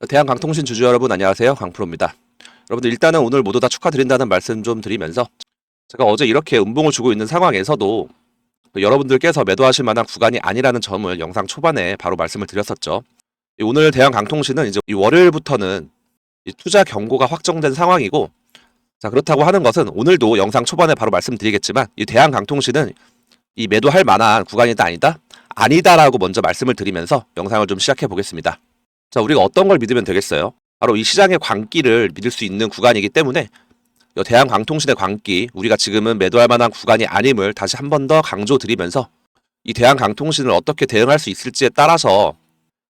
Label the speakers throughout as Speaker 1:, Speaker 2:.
Speaker 1: 대한강통신 주주 여러분 안녕하세요. 강프로입니다. 여러분들 일단은 오늘 모두 다 축하드린다는 말씀 좀 드리면서 제가 어제 이렇게 음봉을 주고 있는 상황에서도 여러분들께서 매도하실 만한 구간이 아니라는 점을 영상 초반에 바로 말씀을 드렸었죠. 오늘 대한강통신은 이제 이 월요일부터는 이 투자 경고가 확정된 상황이고, 자 그렇다고 하는 것은 오늘도 영상 초반에 바로 말씀드리겠지만 이 대한강통신은 이 매도할 만한 구간이다 아니다? 아니다라고 먼저 말씀을 드리면서 영상을 좀 시작해 보겠습니다. 자, 우리가 어떤 걸 믿으면 되겠어요? 바로 이 시장의 광기를 믿을 수 있는 구간이기 때문에 이 대한강통신의 광기, 우리가 지금은 매도할 만한 구간이 아님을 다시 한 번 더 강조드리면서 이 대한강통신을 어떻게 대응할 수 있을지에 따라서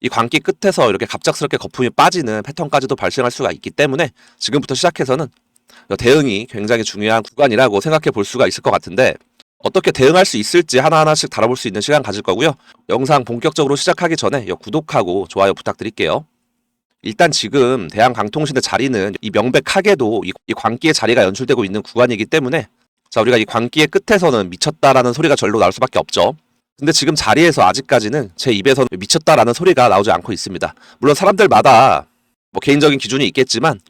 Speaker 1: 이 광기 끝에서 이렇게 갑작스럽게 거품이 빠지는 패턴까지도 발생할 수가 있기 때문에 지금부터 시작해서는 대응이 굉장히 중요한 구간이라고 생각해 볼 수가 있을 것 같은데, 어떻게 대응할 수 있을지 하나하나씩 다뤄볼 수 있는 시간 가질 거고요. 영상 본격적으로 시작하기 전에 구독하고 좋아요 부탁드릴게요. 일단 지금 대한강통신의 자리는 이 명백하게도 이 광기의 자리가 연출되고 있는 구간이기 때문에, 자 우리가 이 광기의 끝에서는 미쳤다라는 소리가 절로 나올 수밖에 없죠. 근데 지금 자리에서 아직까지는 제 입에서는 미쳤다라는 소리가 나오지 않고 있습니다. 물론 사람들마다 뭐 개인적인 기준이 있겠지만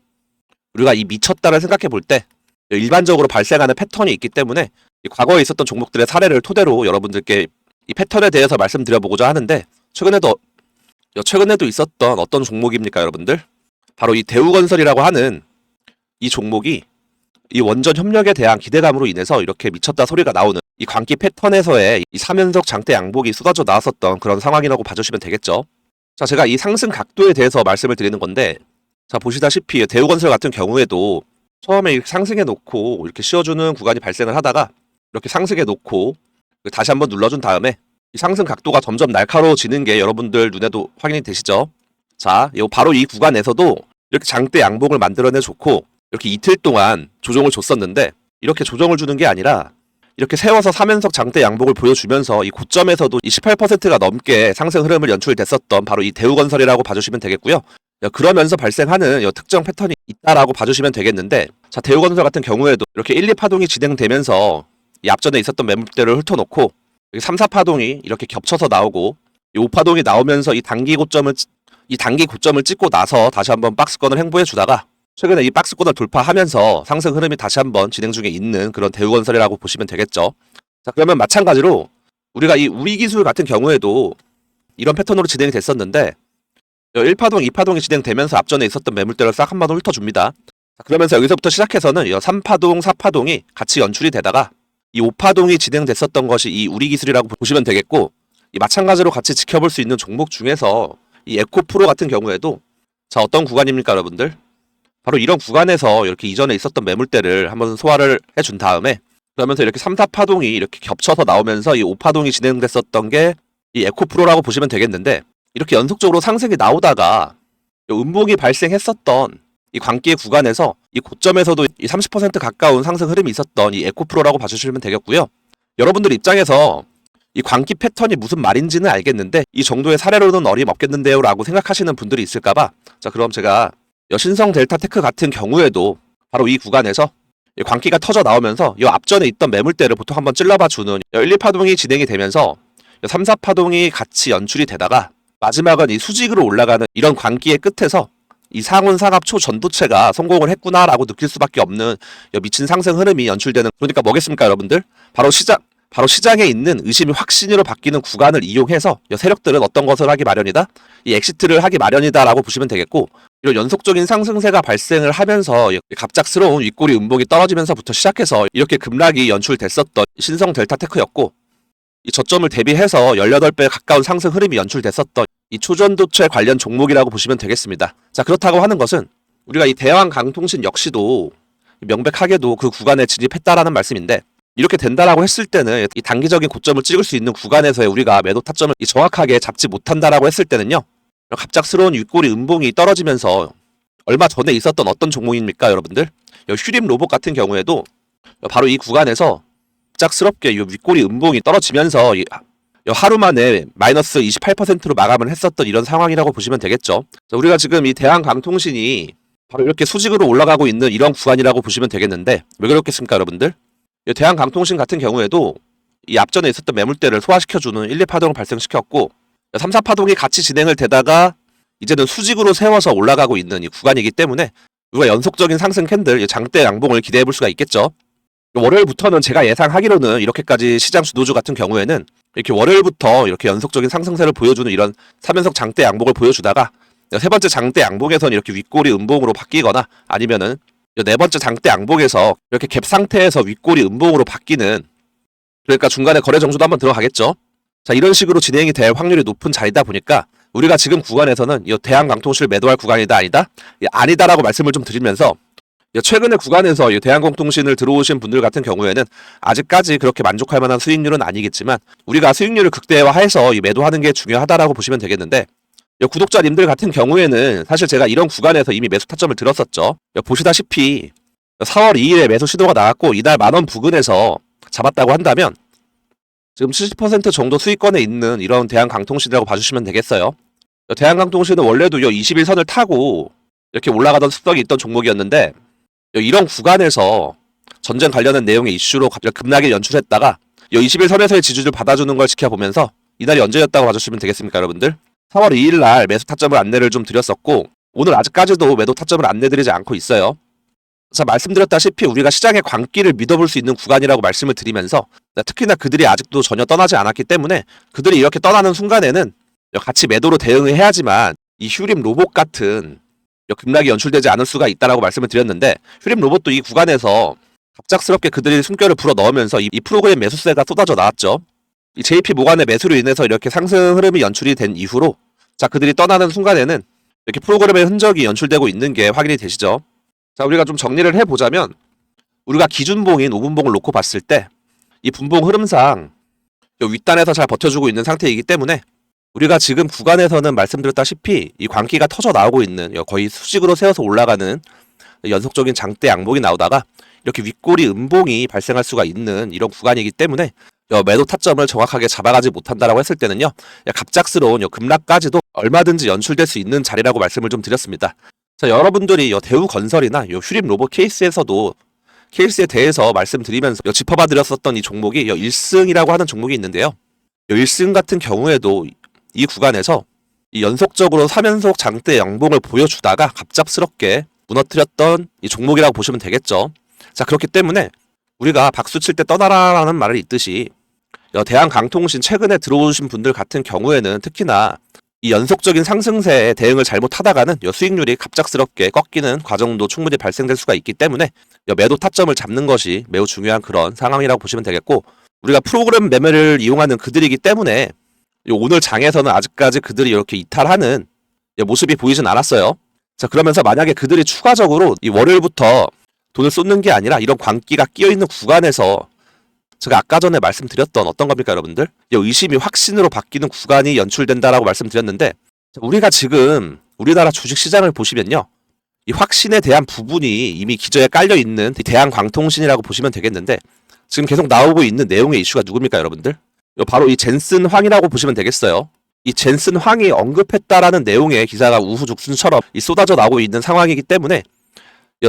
Speaker 1: 우리가 이 미쳤다를 생각해 볼 때 일반적으로 발생하는 패턴이 있기 때문에 이 과거에 있었던 종목들의 사례를 토대로 여러분들께 이 패턴에 대해서 말씀드려보고자 하는데, 최근에도 있었던 어떤 종목입니까 여러분들? 바로 이 대우건설이라고 하는 이 종목이 이 원전 협력에 대한 기대감으로 인해서 이렇게 미쳤다 소리가 나오는 이 광기 패턴에서의 이 3연속 장대 양복이 쏟아져 나왔었던 그런 상황이라고 봐주시면 되겠죠. 자, 제가 이 상승 각도에 대해서 말씀을 드리는 건데, 자 보시다시피 대우건설 같은 경우에도 처음에 이렇게 상승해 놓고 이렇게 씌워주는 구간이 발생을 하다가 이렇게 상승해 놓고 다시 한번 눌러준 다음에 이 상승 각도가 점점 날카로워지는 게 여러분들 눈에도 확인이 되시죠? 자, 바로 이 구간에서도 이렇게 장대 양봉을 만들어내 좋고 이렇게 이틀 동안 조정을 줬었는데, 이렇게 조정을 주는 게 아니라 이렇게 세워서 3연속 장대 양봉을 보여주면서 이 고점에서도 이 18%가 넘게 상승 흐름을 연출됐었던 바로 이 대우건설이라고 봐주시면 되겠고요. 그러면서 발생하는 특정 패턴이 있다라고 봐주시면 되겠는데, 자 대우건설 같은 경우에도 이렇게 1, 2파동이 진행되면서 이 앞전에 있었던 매물대를 훑어놓고 3, 4파동이 이렇게 겹쳐서 나오고 이 5파동이 나오면서 이 단기 고점을 찍고 나서 다시 한번 박스권을 횡보해 주다가 최근에 이 박스권을 돌파하면서 상승 흐름이 다시 한번 진행 중에 있는 그런 대우건설이라고 보시면 되겠죠. 자 그러면 마찬가지로 우리가 이 우리기술 같은 경우에도 이런 패턴으로 진행이 됐었는데 1파동, 2파동이 진행되면서 앞전에 있었던 매물대를 싹 한 번 훑어줍니다. 그러면서 여기서부터 시작해서는 3파동, 4파동이 같이 연출이 되다가 이 5파동이 진행됐었던 것이 이 우리기술이라고 보시면 되겠고, 이 마찬가지로 같이 지켜볼 수 있는 종목 중에서 이 에코프로 같은 경우에도 자 어떤 구간입니까 여러분들? 바로 이런 구간에서 이렇게 이전에 있었던 매물대를 한번 소화를 해준 다음에 그러면서 이렇게 3, 4파동이 이렇게 겹쳐서 나오면서 이 5파동이 진행됐었던 게 이 에코프로라고 보시면 되겠는데, 이렇게 연속적으로 상승이 나오다가 음봉이 발생했었던 이 광기의 구간에서 이 고점에서도 이 30% 가까운 상승 흐름이 있었던 이 에코프로라고 봐주시면 되겠고요. 여러분들 입장에서 이 광기 패턴이 무슨 말인지는 알겠는데 이 정도의 사례로는 어림없겠는데요 라고 생각하시는 분들이 있을까봐, 자 그럼 제가 신성 델타테크 같은 경우에도 바로 이 구간에서 이 광기가 터져 나오면서 이 앞전에 있던 매물대를 보통 한번 찔러봐 주는 1, 2파동이 진행이 되면서 3, 4파동이 같이 연출이 되다가 마지막은 이 수직으로 올라가는 이런 광기의 끝에서 이 상온 상압 초전도체가 성공을 했구나라고 느낄 수밖에 없는 미친 상승 흐름이 연출되는, 그러니까 뭐겠습니까 여러분들? 바로 시장에 있는 의심이 확신으로 바뀌는 구간을 이용해서 세력들은 어떤 것을 하기 마련이다? 이 엑시트를 하기 마련이다라고 보시면 되겠고, 이런 연속적인 상승세가 발생을 하면서 갑작스러운 윗꼬리 음봉이 떨어지면서부터 시작해서 이렇게 급락이 연출됐었던 신성 델타테크였고, 이 저점을 대비해서 18배 가까운 상승 흐름이 연출됐었던 이 초전도체 관련 종목이라고 보시면 되겠습니다. 자 그렇다고 하는 것은 우리가 이 대한강통신 역시도 명백하게도 그 구간에 진입했다라는 말씀인데, 이렇게 된다라고 했을 때는 이 단기적인 고점을 찍을 수 있는 구간에서의 우리가 매도 타점을 정확하게 잡지 못한다라고 했을 때는요, 갑작스러운 윗꼬리 음봉이 떨어지면서 얼마 전에 있었던 어떤 종목입니까 여러분들? 휴림 로봇 같은 경우에도 바로 이 구간에서 갑작스럽게 이 윗꼬리 음봉이 떨어지면서 하루 만에 마이너스 28%로 마감을 했었던 이런 상황이라고 보시면 되겠죠. 자, 우리가 지금 이 대한강통신이 바로 이렇게 수직으로 올라가고 있는 이런 구간이라고 보시면 되겠는데, 왜 그렇겠습니까 여러분들? 이 대한강통신 같은 경우에도 이 앞전에 있었던 매물대를 소화시켜주는 1, 2파동을 발생시켰고 3, 4파동이 같이 진행을 되다가 이제는 수직으로 세워서 올라가고 있는 이 구간이기 때문에 우리가 연속적인 상승 캔들, 장대 양봉을 기대해 볼 수가 있겠죠. 월요일부터는 제가 예상하기로는 이렇게까지 시장 주도주 같은 경우에는 이렇게 월요일부터 이렇게 연속적인 상승세를 보여주는 이런 3연속 장대 양봉을 보여주다가 세 번째 장대 양봉에서는 이렇게 윗꼬리 음봉으로 바뀌거나 아니면은 네 번째 장대 양봉에서 이렇게 갭 상태에서 윗꼬리 음봉으로 바뀌는, 그러니까 중간에 거래 정수도 한번 들어가겠죠. 자, 이런 식으로 진행이 될 확률이 높은 자리다 보니까 우리가 지금 구간에서는 이 대한광통시를 매도할 구간이다 아니다? 아니다라고 말씀을 좀 드리면서 최근에 구간에서 이 대한광통신을 들어오신 분들 같은 경우에는 아직까지 그렇게 만족할 만한 수익률은 아니겠지만 우리가 수익률을 극대화해서 매도하는 게 중요하다라고 보시면 되겠는데, 구독자님들 같은 경우에는 사실 제가 이런 구간에서 이미 매수 타점을 들었었죠. 보시다시피 4월 2일에 매수 시도가 나왔고 이날 10,000원 부근에서 잡았다고 한다면 지금 70% 정도 수익권에 있는 이런 대한광통신이라고 봐주시면 되겠어요. 대한광통신은 원래도 21선을 타고 이렇게 올라가던 습성이 있던 종목이었는데 이런 구간에서 전쟁 관련한 내용의 이슈로 갑자기 급락을 연출했다가 21선에서의 지지를 받아주는 걸 지켜보면서 이날이 언제였다고 봐주시면 되겠습니까, 여러분들? 4월 2일 날 매수 타점을 안내를 좀 드렸었고 오늘 아직까지도 매도 타점을 안내드리지 않고 있어요. 자, 말씀드렸다시피 우리가 시장의 광기를 믿어볼 수 있는 구간이라고 말씀을 드리면서 특히나 그들이 아직도 전혀 떠나지 않았기 때문에 그들이 이렇게 떠나는 순간에는 같이 매도로 대응을 해야지만 이 휴림 로봇 같은 급락이 연출되지 않을 수가 있다라고 말씀을 드렸는데, 휴림 로봇도 이 구간에서 갑작스럽게 그들이 숨결을 불어 넣으면서 이 프로그램 매수세가 쏟아져 나왔죠. 이 JP 모간의 매수로 인해서 이렇게 상승 흐름이 연출이 된 이후로 자, 그들이 떠나는 순간에는 이렇게 프로그램의 흔적이 연출되고 있는 게 확인이 되시죠. 자, 우리가 좀 정리를 해보자면 우리가 기준봉인 5분봉을 놓고 봤을 때 이 분봉 흐름상 윗단에서 잘 버텨주고 있는 상태이기 때문에 우리가 지금 구간에서는 말씀드렸다시피 이 광기가 터져 나오고 있는 거의 수직으로 세워서 올라가는 연속적인 장대 양봉이 나오다가 이렇게 윗꼬리 음봉이 발생할 수가 있는 이런 구간이기 때문에 매도 타점을 정확하게 잡아가지 못한다라고 했을 때는요, 갑작스러운 급락까지도 얼마든지 연출될 수 있는 자리라고 말씀을 좀 드렸습니다. 자, 여러분들이 대우건설이나 휴림 로봇 케이스에서도 케이스에 대해서 말씀드리면서 짚어봐 드렸었던 이 종목이 1승이라고 하는 종목이 있는데요. 1승 같은 경우에도 이 구간에서 이 연속적으로 3연속 장대 양봉을 보여주다가 갑작스럽게 무너뜨렸던 이 종목이라고 보시면 되겠죠. 자, 그렇기 때문에 우리가 박수 칠 때 떠나라라는 말이 있듯이 대한광통신 최근에 들어오신 분들 같은 경우에는 특히나 이 연속적인 상승세에 대응을 잘못하다가는 수익률이 갑작스럽게 꺾이는 과정도 충분히 발생될 수가 있기 때문에 매도 타점을 잡는 것이 매우 중요한 그런 상황이라고 보시면 되겠고, 우리가 프로그램 매매를 이용하는 그들이기 때문에 오늘 장에서는 아직까지 그들이 이렇게 이탈하는 모습이 보이진 않았어요. 자, 그러면서 만약에 그들이 추가적으로 이 월요일부터 돈을 쏟는 게 아니라 이런 광기가 끼어있는 구간에서 제가 아까 전에 말씀드렸던 어떤 겁니까, 여러분들? 의심이 확신으로 바뀌는 구간이 연출된다라고 말씀드렸는데, 우리가 지금 우리나라 주식시장을 보시면요, 이 확신에 대한 부분이 이미 기저에 깔려있는 대한광통신이라고 보시면 되겠는데, 지금 계속 나오고 있는 내용의 이슈가 누굽니까, 여러분들? 바로 이 젠슨 황이라고 보시면 되겠어요. 이 젠슨 황이 언급했다라는 내용의 기사가 우후죽순처럼 쏟아져 나오고 있는 상황이기 때문에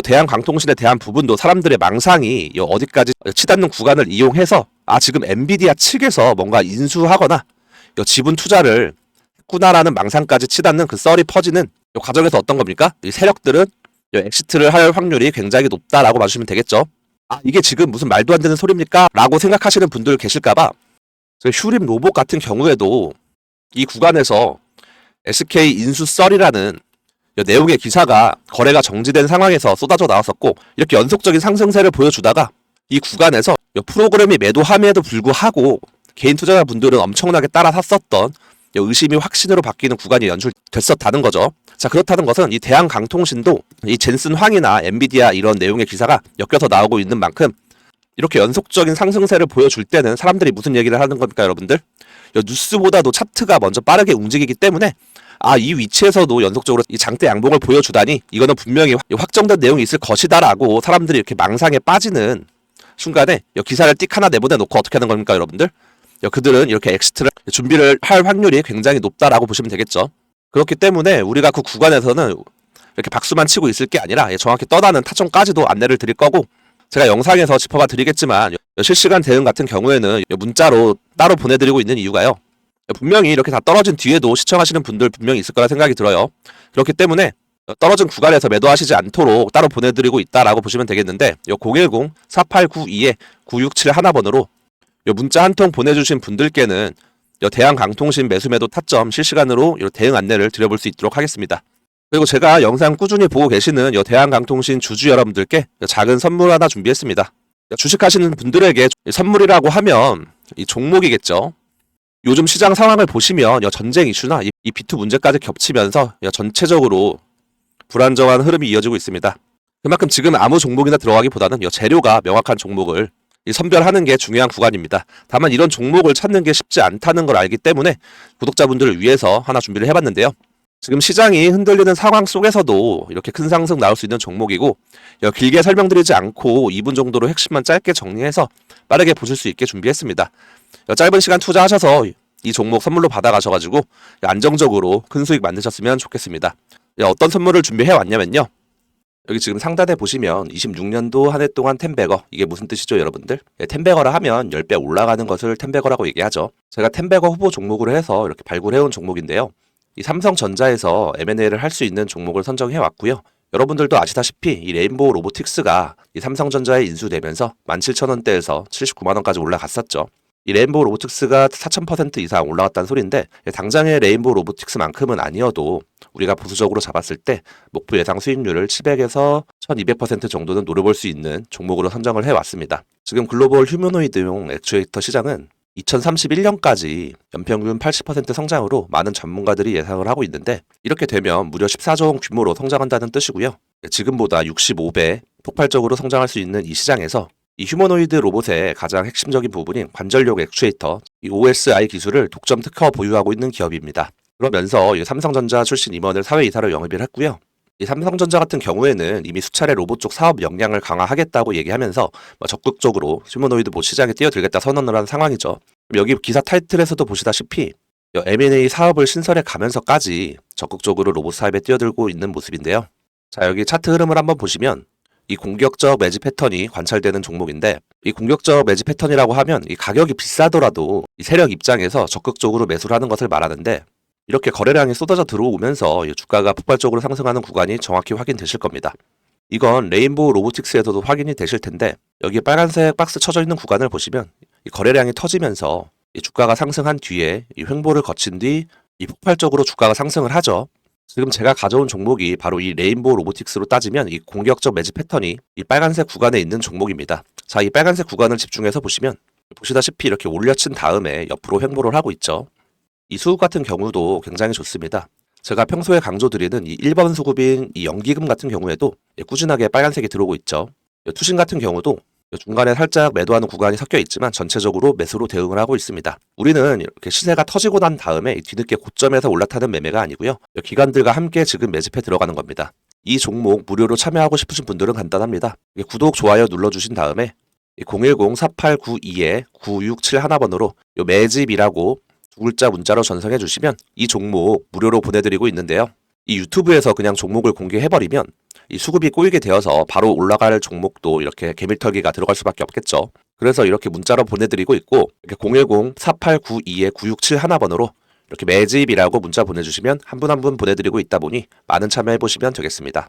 Speaker 1: 대한광통신에 대한 부분도 사람들의 망상이 어디까지 치닫는 구간을 이용해서 지금 엔비디아 측에서 뭔가 인수하거나 지분 투자를 했구나라는 망상까지 치닫는 그 썰이 퍼지는 과정에서 어떤 겁니까? 이 세력들은 엑시트를 할 확률이 굉장히 높다라고 봐주시면 되겠죠. 이게 지금 무슨 말도 안 되는 소리입니까? 라고 생각하시는 분들 계실까봐 휴림 로봇 같은 경우에도 이 구간에서 SK 인수 썰이라는 내용의 기사가 거래가 정지된 상황에서 쏟아져 나왔었고, 이렇게 연속적인 상승세를 보여주다가 이 구간에서 프로그램이 매도함에도 불구하고 개인 투자자분들은 엄청나게 따라 샀었던 의심이 확신으로 바뀌는 구간이 연출됐었다는 거죠. 자, 그렇다는 것은 이 대한광통신도 이 젠슨 황이나 엔비디아 이런 내용의 기사가 엮여서 나오고 있는 만큼 이렇게 연속적인 상승세를 보여줄 때는 사람들이 무슨 얘기를 하는 겁니까, 여러분들? 뉴스보다도 차트가 먼저 빠르게 움직이기 때문에 이 위치에서도 연속적으로 이 장대 양봉을 보여주다니 이거는 분명히 확정된 내용이 있을 것이다라고 사람들이 이렇게 망상에 빠지는 순간에 기사를 띡 하나 내보내놓고 어떻게 하는 겁니까, 여러분들? 그들은 이렇게 엑시트를 준비를 할 확률이 굉장히 높다라고 보시면 되겠죠. 그렇기 때문에 우리가 그 구간에서는 이렇게 박수만 치고 있을 게 아니라 정확히 떠나는 타점까지도 안내를 드릴 거고, 제가 영상에서 짚어봐 드리겠지만 실시간 대응 같은 경우에는 문자로 따로 보내드리고 있는 이유가요, 분명히 이렇게 다 떨어진 뒤에도 시청하시는 분들 분명히 있을 거라 생각이 들어요. 그렇기 때문에 떨어진 구간에서 매도하시지 않도록 따로 보내드리고 있다라고 보시면 되겠는데, 요 010-4892-9671번으로 요 문자 한 통 보내주신 분들께는 요 대한강통신 매수매도 타점 실시간으로 요 대응 안내를 드려볼 수 있도록 하겠습니다. 그리고 제가 영상 꾸준히 보고 계시는 요 대한강통신 주주 여러분들께 작은 선물 하나 준비했습니다. 주식하시는 분들에게 선물이라고 하면 이 종목이겠죠. 요즘 시장 상황을 보시면 전쟁 이슈나 이 비투 문제까지 겹치면서 전체적으로 불안정한 흐름이 이어지고 있습니다. 그만큼 지금 아무 종목이나 들어가기보다는 재료가 명확한 종목을 선별하는 게 중요한 구간입니다. 다만 이런 종목을 찾는 게 쉽지 않다는 걸 알기 때문에 구독자분들을 위해서 하나 준비를 해봤는데요. 지금 시장이 흔들리는 상황 속에서도 이렇게 큰 상승 나올 수 있는 종목이고, 길게 설명드리지 않고 2분 정도로 핵심만 짧게 정리해서 빠르게 보실 수 있게 준비했습니다. 짧은 시간 투자하셔서 이 종목 선물로 받아가셔가지고 안정적으로 큰 수익 만드셨으면 좋겠습니다. 어떤 선물을 준비해 왔냐면요. 여기 지금 상단에 보시면 26년도 한 해 동안 텐베거, 이게 무슨 뜻이죠 여러분들? 텐베거라 하면 10배 올라가는 것을 텐베거라고 얘기하죠. 제가 텐베거 후보 종목으로 해서 이렇게 발굴해온 종목인데요. 이 삼성전자에서 M&A를 할 수 있는 종목을 선정해 왔고요. 여러분들도 아시다시피 이 레인보우 로보틱스가 이 삼성전자에 인수되면서 17,000원대에서 79만원까지 올라갔었죠. 이 레인보우 로보틱스가 4,000% 이상 올라갔다는 소리인데, 당장의 레인보우 로보틱스만큼은 아니어도 우리가 보수적으로 잡았을 때 목표 예상 수익률을 700에서 1200% 정도는 노려볼 수 있는 종목으로 선정을 해왔습니다. 지금 글로벌 휴머노이드용 액추에이터 시장은 2031년까지 연평균 80% 성장으로 많은 전문가들이 예상을 하고 있는데, 이렇게 되면 무려 14조 원 규모로 성장한다는 뜻이고요. 지금보다 65배 폭발적으로 성장할 수 있는 이 시장에서 이 휴머노이드 로봇의 가장 핵심적인 부분인 관절력 액추에이터, 이 OSI 기술을 독점 특허 보유하고 있는 기업입니다. 그러면서 이 삼성전자 출신 임원을 사회이사로 영입을 했고요. 이 삼성전자 같은 경우에는 이미 수차례 로봇 쪽 사업 역량을 강화하겠다고 얘기하면서 적극적으로 휴머노이드 봇 시장에 뛰어들겠다 선언을 한 상황이죠. 여기 기사 타이틀에서도 보시다시피 M&A 사업을 신설해 가면서까지 적극적으로 로봇 사업에 뛰어들고 있는 모습인데요. 자, 여기 차트 흐름을 한번 보시면 이 공격적 매집 패턴이 관찰되는 종목인데, 이 공격적 매집 패턴이라고 하면 이 가격이 비싸더라도 이 세력 입장에서 적극적으로 매수를 하는 것을 말하는데, 이렇게 거래량이 쏟아져 들어오면서 주가가 폭발적으로 상승하는 구간이 정확히 확인되실 겁니다. 이건 레인보우 로보틱스에서도 확인이 되실 텐데, 여기 빨간색 박스 쳐져 있는 구간을 보시면 이 거래량이 터지면서 이 주가가 상승한 뒤에 이 횡보를 거친 뒤 이 폭발적으로 주가가 상승을 하죠. 지금 제가 가져온 종목이 바로 이 레인보우 로보틱스로 따지면 이 공격적 매집 패턴이 이 빨간색 구간에 있는 종목입니다. 자, 이 빨간색 구간을 집중해서 보시면 보시다시피 이렇게 올려친 다음에 옆으로 횡보를 하고 있죠. 이 수급 같은 경우도 굉장히 좋습니다. 제가 평소에 강조드리는 이 1번 수급인 이 연기금 같은 경우에도 꾸준하게 빨간색이 들어오고 있죠. 투신 같은 경우도 중간에 살짝 매도하는 구간이 섞여 있지만 전체적으로 매수로 대응을 하고 있습니다. 우리는 이렇게 시세가 터지고 난 다음에 뒤늦게 고점에서 올라타는 매매가 아니고요. 기관들과 함께 지금 매집해 들어가는 겁니다. 이 종목 무료로 참여하고 싶으신 분들은 간단합니다. 구독, 좋아요 눌러주신 다음에 010-4892-9671번으로 매집이라고 두 글자 문자로 전송해 주시면 이 종목 무료로 보내드리고 있는데요. 이 유튜브에서 그냥 종목을 공개해버리면 이 수급이 꼬이게 되어서 바로 올라갈 종목도 이렇게 개밀털기가 들어갈 수밖에 없겠죠. 그래서 이렇게 문자로 보내드리고 있고, 이렇게 010-4892-9671번으로 이렇게 매집이라고 문자 보내주시면 한 분 한 분 보내드리고 있다 보니 많은 참여해보시면 되겠습니다.